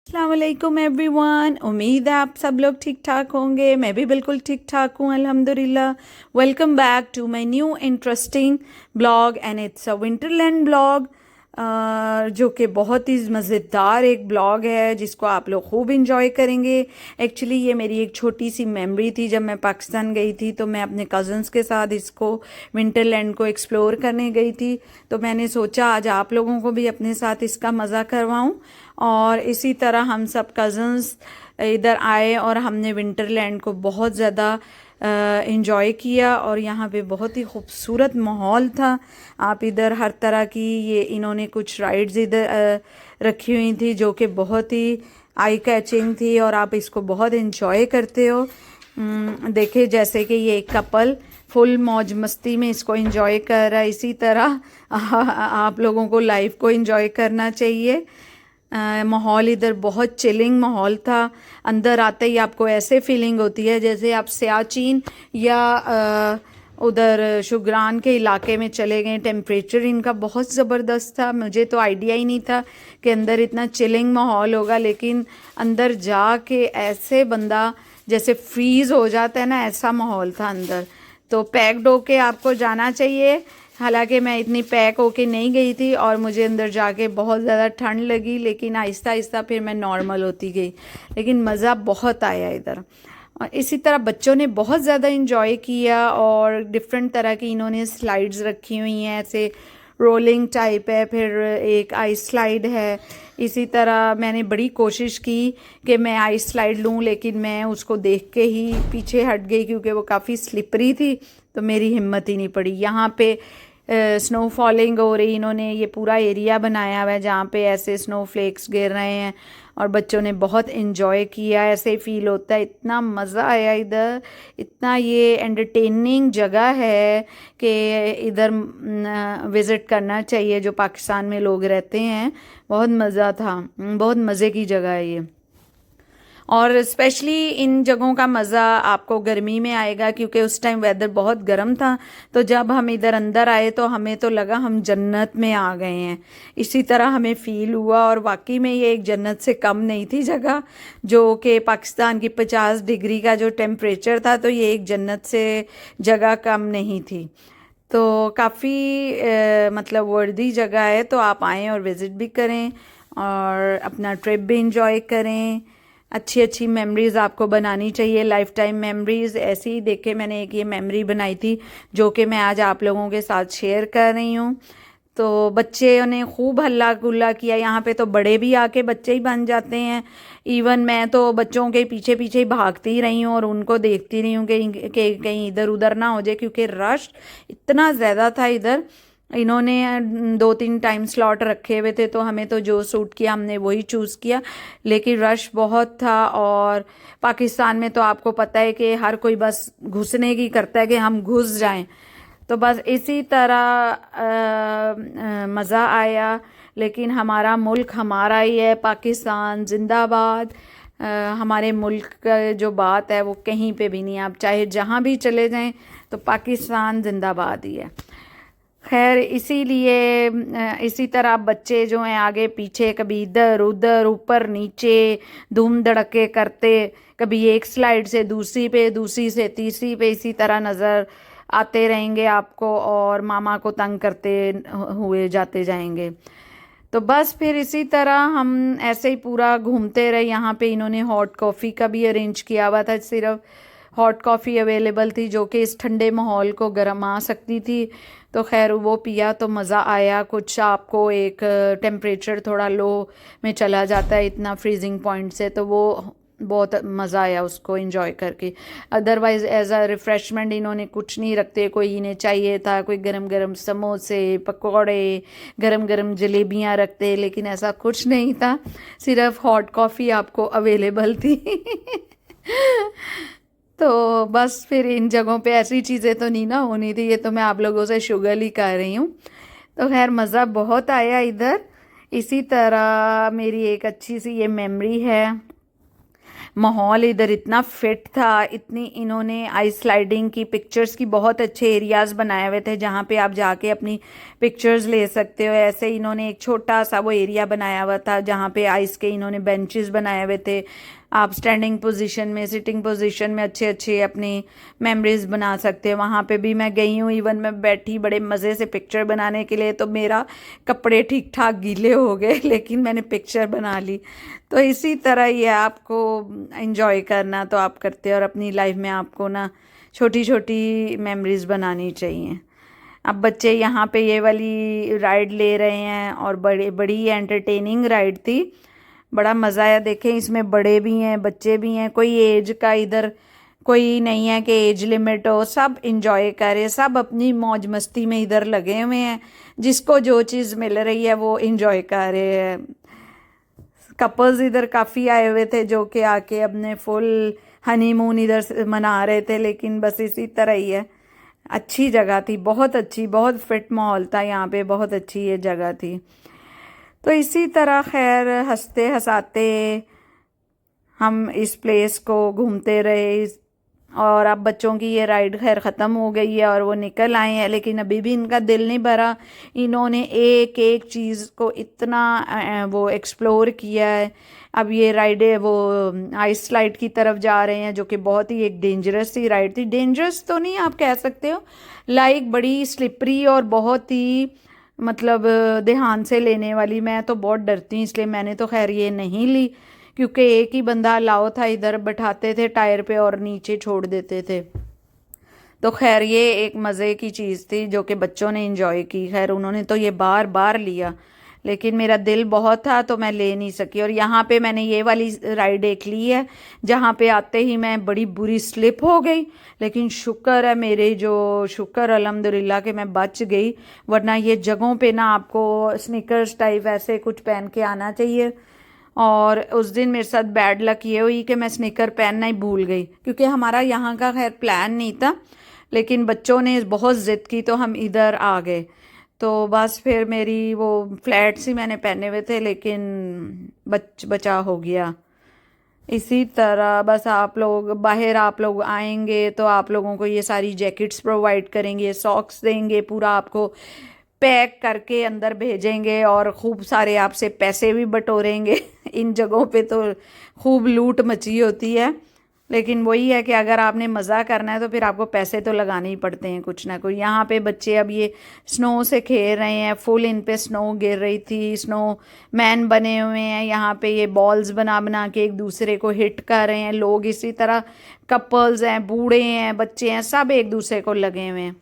अस्सलामुअलैकुम एवरीवन। उम्मीद है आप सब लोग ठीक ठाक होंगे। मैं भी बिल्कुल ठीक ठाक हूँ अल्हम्दुलिल्लाह। Welcome back to my new interesting blog and it's a winterland blog, जो कि बहुत ही मज़ेदार एक ब्लॉग है जिसको आप लोग खूब इंजॉय करेंगे। एक्चुअली ये मेरी एक छोटी सी मेमोरी थी। जब मैं पाकिस्तान गई थी तो मैं अपने कज़न्स के साथ इसको विंटरलैंड को एक्सप्लोर करने गई थी। तो मैंने सोचा आज आप लोगों को भी अपने साथ इसका मज़ा करवाऊँ। और इसी तरह हम सब कज़न्स इधर आए और हमने विंटरलैंड को बहुत ज़्यादा इन्जॉय किया। और यहाँ पे बहुत ही खूबसूरत माहौल था। आप इधर हर तरह की ये इन्होंने कुछ राइड्स इधर रखी हुई थी जो कि बहुत ही आई कैचिंग थी और आप इसको बहुत इन्जॉय करते हो। देखिए जैसे कि ये एक कपल फुल मौज मस्ती में इसको एंजॉय कर रहा है। इसी तरह आप लोगों को लाइफ को एंजॉय करना चाहिए। माहौल इधर बहुत चिलिंग माहौल था। अंदर आते ही आपको ऐसे फीलिंग होती है जैसे आप सियाचिन या उधर शुगरान के इलाके में चले गए। टेम्परेचर इनका बहुत ज़बरदस्त था। मुझे तो आइडिया ही नहीं था कि अंदर इतना चिलिंग माहौल होगा, लेकिन अंदर जाके ऐसे बंदा जैसे फ्रीज़ हो जाता है ना, ऐसा माहौल था अंदर। तो पैक्ड होके आपको जाना चाहिए। हालांकि मैं इतनी पैक होके नहीं गई थी और मुझे अंदर जाके बहुत ज़्यादा ठंड लगी, लेकिन आहिस्ता आहिस्ता फिर मैं नॉर्मल होती गई। लेकिन मज़ा बहुत आया इधर। और इसी तरह बच्चों ने बहुत ज़्यादा इंजॉय किया और डिफरेंट तरह की इन्होंने स्लाइड्स रखी हुई हैं, ऐसे रोलिंग टाइप है, फिर एक आइस स्लाइड है। इसी तरह मैंने बड़ी कोशिश की कि मैं आइस स्लाइड लूँ, लेकिन मैं उसको देख के ही पीछे हट गई क्योंकि वो काफ़ी स्लिपरी थी। तो मेरी हिम्मत ही नहीं पड़ी। यहाँ पे स्नो फॉलिंग हो रही। इन्होंने ये पूरा एरिया बनाया हुआ है जहाँ पे ऐसे स्नो फ्लेक्स गिर रहे हैं और बच्चों ने बहुत इन्जॉय किया। ऐसे फील होता है इतना मज़ा आया इधर। इतना ये एंटरटेनिंग जगह है कि इधर विज़िट करना चाहिए जो पाकिस्तान में लोग रहते हैं। बहुत मज़ा था। बहुत मज़े की जगह है ये। और स्पेशली इन जगहों का मज़ा आपको गर्मी में आएगा क्योंकि उस टाइम वेदर बहुत गर्म था। तो जब हम इधर अंदर आए तो हमें तो लगा हम जन्नत में आ गए हैं। इसी तरह हमें फ़ील हुआ और वाकई में ये एक जन्नत से कम नहीं थी जगह। जो कि पाकिस्तान की 50 डिग्री का जो टेम्परेचर था, तो ये एक जन्नत से जगह कम नहीं थी। तो काफ़ी मतलब वर्दी जगह है। तो आप आएँ और विज़िट भी करें और अपना ट्रिप भी इंजॉय करें। अच्छी अच्छी मेमोरीज़ आपको बनानी चाहिए, लाइफ टाइम मेमोरीज़। ऐसे ही देखे मैंने एक ये मेमोरी बनाई थी जो कि मैं आज आप लोगों के साथ शेयर कर रही हूँ। तो बच्चे ने खूब हल्ला गुल्ला किया। यहाँ पे तो बड़े भी आके बच्चे ही बन जाते हैं। इवन मैं तो बच्चों के पीछे पीछे ही भागती ही रही हूँ और उनको देखती रही हूँ कि कहीं इधर उधर ना हो जाए, क्योंकि रश इतना ज़्यादा था इधर। इन्होंने 2-3 टाइम स्लॉट रखे हुए थे, तो हमें तो जो सूट किया हमने वही चूज़ किया। लेकिन रश बहुत था और पाकिस्तान में तो आपको पता है कि हर कोई बस घुसने की करता है कि हम घुस जाएं। तो बस इसी तरह मज़ा आया। लेकिन हमारा मुल्क हमारा ही है, पाकिस्तान जिंदाबाद। हमारे मुल्क का जो बात है वो कहीं पे भी नहीं है। आप चाहे जहाँ भी चले जाएं तो पाकिस्तान जिंदाबाद ही है। खैर इसीलिए इसी तरह बच्चे जो हैं आगे पीछे, कभी इधर उधर ऊपर नीचे धूम धड़के करते, कभी एक स्लाइड से दूसरी पे, दूसरी से तीसरी पे, इसी तरह नज़र आते रहेंगे आपको और मामा को तंग करते हुए जाते जाएंगे। तो बस फिर इसी तरह हम ऐसे ही पूरा घूमते रहे। यहाँ पे इन्होंने हॉट कॉफ़ी का भी अरेंज किया हुआ था। सिर्फ हॉट कॉफ़ी अवेलेबल थी जो कि इस ठंडे माहौल को गर्मा सकती थी। तो खैर वो पिया तो मज़ा आया। कुछ आपको एक टेम्परेचर थोड़ा लो में चला जाता है इतना फ्रीजिंग पॉइंट से, तो वो बहुत मज़ा आया उसको एंजॉय करके। अदरवाइज़ एज अ रिफ़्रेशमेंट इन्होंने कुछ नहीं रखते। कोई इन्हें चाहिए था कोई गरम गरम समोसे पकौड़े, गरम गरम जलेबियाँ रखते, लेकिन ऐसा कुछ नहीं था। सिर्फ हॉट कॉफ़ी आपको अवेलेबल थी। तो बस फिर इन जगहों पे ऐसी चीज़ें तो नहीं ना होनी थी। ये तो मैं आप लोगों से शुगर ही कर रही हूँ। तो खैर मज़ा बहुत आया इधर। इसी तरह मेरी एक अच्छी सी ये मेमोरी है। माहौल इधर इतना फिट था, इतनी इन्होंने आइस स्लाइडिंग की पिक्चर्स की बहुत अच्छे एरियाज़ बनाए हुए थे जहाँ पे आप जाके अपनी पिक्चर्स ले सकते हो। ऐसे इन्होंने एक छोटा सा वो एरिया बनाया हुआ था जहाँ पे आइस के इन्होंने बेंचेस बनाए हुए थे। आप स्टैंडिंग पोजीशन में, सिटिंग पोजीशन में अच्छे अच्छे अपनी मेमोरीज बना सकते हो। वहाँ पे भी मैं गई हूँ, इवन मैं बैठी बड़े मज़े से पिक्चर बनाने के लिए, तो मेरा कपड़े ठीक ठाक गीले हो गए लेकिन मैंने पिक्चर बना ली। तो इसी तरह ये आपको एंजॉय करना तो आप करते हो, और अपनी लाइफ में आपको ना छोटी छोटी मेमोरीज बनानी चाहिए। अब बच्चे यहाँ पे ये वाली राइड ले रहे हैं और बड़ी एंटरटेनिंग राइड थी, बड़ा मज़ा आया। देखें इसमें बड़े भी हैं, बच्चे भी हैं, कोई एज का इधर कोई नहीं है कि एज लिमिट हो, सब इंजॉय कर रहे हैं, सब अपनी मौज मस्ती में इधर लगे हुए हैं। जिसको जो चीज़ मिल रही है वो इंजॉय कर रहे हैं। कपल्स इधर काफ़ी आए हुए थे जो कि आके अपने फुल हनीमून इधर मना रहे थे, लेकिन बस इसी तरह ही है। अच्छी जगह थी, बहुत अच्छी, बहुत फिट माहौल था यहाँ पे, बहुत अच्छी ये जगह थी। तो इसी तरह खैर हंसते हंसाते हम इस प्लेस को घूमते रहे, और अब बच्चों की ये राइड खैर ख़त्म हो गई है और वो निकल आए हैं, लेकिन अभी भी इनका दिल नहीं भरा। इन्होंने एक एक चीज़ को इतना वो एक्सप्लोर किया है। अब ये राइड वो आइस स्लाइड की तरफ जा रहे हैं जो कि बहुत ही एक डेंजरस सी राइड थी। डेंजरस तो नहीं आप कह सकते हो, लाइक बड़ी स्लिपरी और बहुत ही मतलब ध्यान से लेने वाली। मैं तो बहुत डरती हूँ, इसलिए मैंने तो खैर ये नहीं ली, क्योंकि एक ही बंदा अलाउ था, इधर बैठाते थे टायर पे और नीचे छोड़ देते थे। तो खैर ये एक मज़े की चीज़ थी जो कि बच्चों ने इंजॉय की। खैर उन्होंने तो ये बार बार लिया, लेकिन मेरा दिल बहुत था तो मैं ले नहीं सकी। और यहाँ पे मैंने ये वाली राइड एक ली है जहाँ पे आते ही मैं बड़ी बुरी स्लिप हो गई, लेकिन शुक्र है मेरे जो शुक्र अल्हम्दुलिल्लाह कि मैं बच गई, वरना ये जगहों पे ना आपको स्नीकर्स टाइप ऐसे कुछ पहन के आना चाहिए। और उस दिन मेरे साथ बैड लक ये हुई कि मैं स्नीकर पहनना ही भूल गई, क्योंकि हमारा यहाँ का खैर प्लान नहीं था, लेकिन बच्चों ने बहुत ज़िद की तो हम इधर आ गए। तो बस फिर मेरी वो फ्लैट्स ही मैंने पहने हुए थे, लेकिन बचा हो गया। इसी तरह बस आप लोग बाहर आप लोग आएंगे तो आप लोगों को ये सारी जैकेट्स प्रोवाइड करेंगे, सॉक्स देंगे, पूरा आपको पैक करके अंदर भेजेंगे और खूब सारे आपसे पैसे भी बटोरेंगे। इन जगहों पे तो खूब लूट मची होती है, लेकिन वही है कि अगर आपने मज़ा करना है तो फिर आपको पैसे तो लगाने ही पड़ते हैं कुछ ना कुछ। यहाँ पे बच्चे अब ये स्नो से खेल रहे हैं, फुल इन पे स्नो गिर रही थी, स्नो मैन बने हुए हैं यहाँ पे, ये बॉल्स बना बना के एक दूसरे को हिट कर रहे हैं लोग। इसी तरह कपल्स हैं, बूढ़े हैं, बच्चे हैं, सब एक दूसरे को लगे हुए हैं।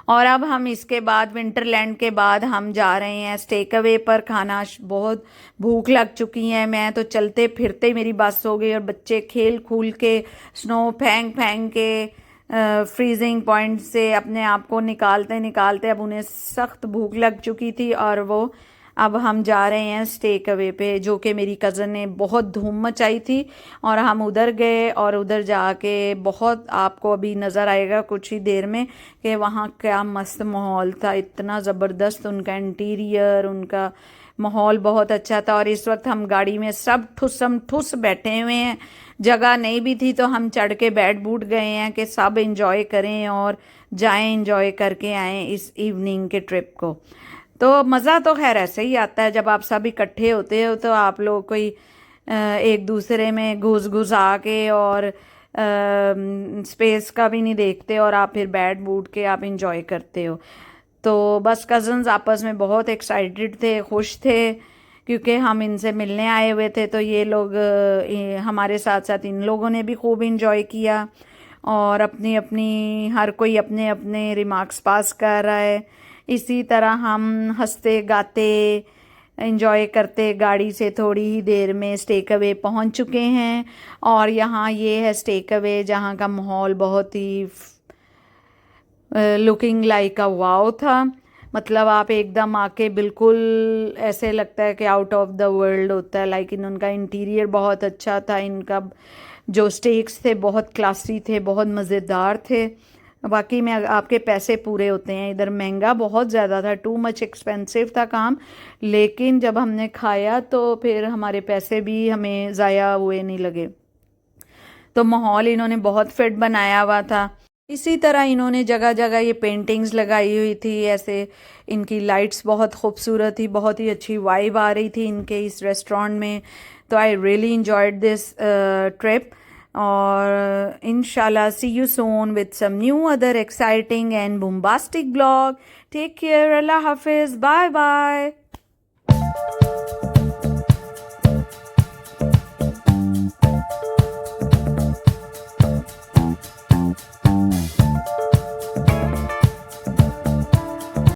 और अब हम इसके बाद विंटरलैंड के बाद हम जा रहे हैं टेक अवे पर खाना। बहुत भूख लग चुकी है, मैं तो चलते फिरते ही मेरी बस हो गई, और बच्चे खेल खूल के स्नो फेंक फेंक के फ्रीजिंग पॉइंट से अपने आप को निकालते निकालते अब उन्हें सख्त भूख लग चुकी थी, और वो अब हम जा रहे हैं टेक अवे पे, जो कि मेरी कज़न ने बहुत धूम मचाई थी। और हम उधर गए और उधर जाके बहुत आपको अभी नज़र आएगा कुछ ही देर में कि वहाँ क्या मस्त माहौल था, इतना ज़बरदस्त उनका इंटीरियर, उनका माहौल बहुत अच्छा था। और इस वक्त हम गाड़ी में सब ठुसम ठुस बैठे हुए हैं, जगह नहीं भी थी तो हम चढ़ के बैठ बूठ गए हैं कि सब इंजॉय करें और जाएं, इंजॉय करके आएँ इस इवनिंग के ट्रिप को। तो मज़ा तो खैर ऐसे ही आता है जब आप सब इकट्ठे होते हो, तो आप लोग कोई एक दूसरे में घुस घुस आके और स्पेस का भी नहीं देखते, और आप फिर बैठ बूठ के आप इंजॉय करते हो। तो बस कज़न्स आपस में बहुत एक्साइटेड थे, खुश थे, क्योंकि हम इनसे मिलने आए हुए थे। तो ये लोग हमारे साथ साथ इन लोगों ने भी खूब इंजॉय किया, और अपनी अपनी हर कोई अपने अपने रिमार्क्स पास कर रहा है। इसी तरह हम हंसते गाते एंजॉय करते गाड़ी से थोड़ी ही देर में टेक अवे पहुंच चुके हैं। और यहाँ ये है टेक अवे, जहाँ का माहौल बहुत ही लुकिंग लाइक अ वाव था। मतलब आप एकदम आके बिल्कुल ऐसे लगता है कि आउट ऑफ द वर्ल्ड होता है। लाइक उनका इंटीरियर बहुत अच्छा था, इनका जो स्टेक्स थे बहुत क्लासी थे, बहुत मज़ेदार थे। बाकी में आपके पैसे पूरे होते हैं। इधर महंगा बहुत ज़्यादा था, टू मच एक्सपेंसिव था काम, लेकिन जब हमने खाया तो फिर हमारे पैसे भी हमें ज़ाया हुए नहीं लगे। तो माहौल इन्होंने बहुत फिट बनाया हुआ था। इसी तरह इन्होंने जगह जगह ये पेंटिंग्स लगाई हुई थी, ऐसे इनकी लाइट्स बहुत खूबसूरत थी, बहुत ही अच्छी वाइब आ रही थी इनके इस रेस्टोरेंट में। तो I really enjoyed this trip, और inshallah see you soon with some new other exciting and bombastic blog. Take care. Allah Hafiz. Bye bye.